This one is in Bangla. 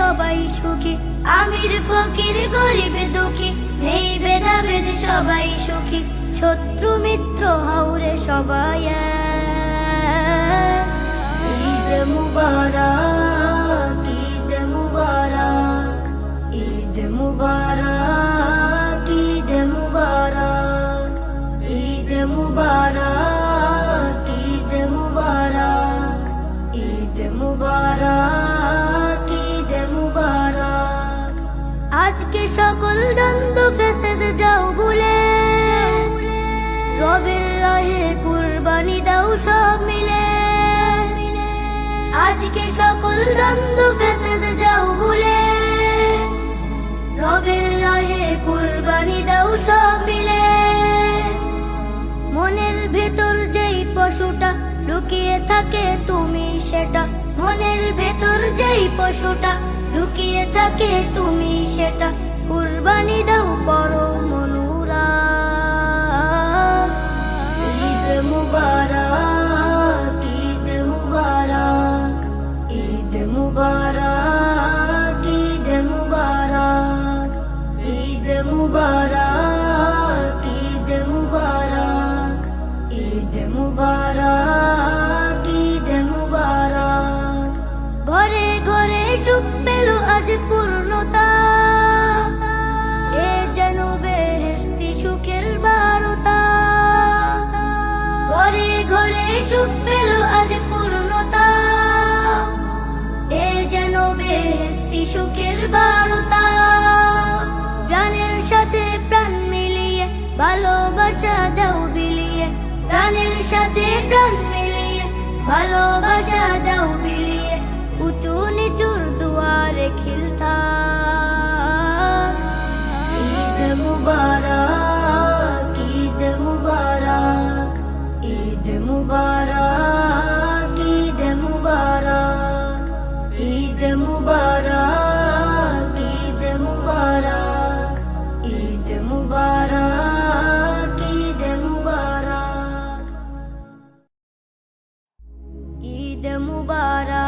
সবাই সুখী, আমির ফকির গরিব দুঃখী, নেই ভেদাভেদ সবাই সুখী, শত্রু মিত্র হাউরে সবাই এক। ঈদ মুবারক, ঈদ মুবারক, ঈদ মুবারক, ঈদ মুবারক, ঈদ মুবারক, ঈদ মুবারক, ঈদ মুবারক, ঈদ মুবারক। আজকে সকল দ্বন্দ্ব ফেসাদ যাও ভুলে, রবের রাহে কুরবানি দাও সব মিলে। আজকে সকল দ্বন্দ্ব ফেসাদ যাও ভুলে, রবের রাহে কুরবানি দাও সব মিলে। মনের ভেতর যেই পশুটা লুকিয়ে থাকে তুমি সেটা, মনের ভেতর যেই পশুটা লুকিয়ে থাকে তুমি সেটা, কুরবানি দাও পরম অনুরাগ। ঈদ মুবারক, ঈদ মুবারক, ঈদ মুবারক, ঈদ মুবারক, ঈদ মুবারক, ঈদ মুবারক, ঈদ মুবারক, ঈদ মুবারক। ঘরে ঘরে সুখ পেল আজ পূর্ণতা, এ যেন বেহেশতি সুখের বারতা। ঘরে ঘরে সুখ পেল আজ পূর্ণতা, এ যেন বেহেশতি সুখের বারতা। প্রাণের সাথে প্রাণ মিলিয়ে ভালোবাসা দাও বিলিয়ে, প্রাণের সাথে প্রাণ মিলিয়ে ভালোবাসা দাও বিলিয়ে। উঁচু নিচুর দুয়ারে খিলতাক। ঈদ মুবারক, ঈদ মুবারক, ঈদ মুবারক, ঈদ মুবারক, ঈদ মুবারক, ঈদ মুবারক, ঈদ মুবারক, ঈদ মুবারক, ঈদ মুবারক।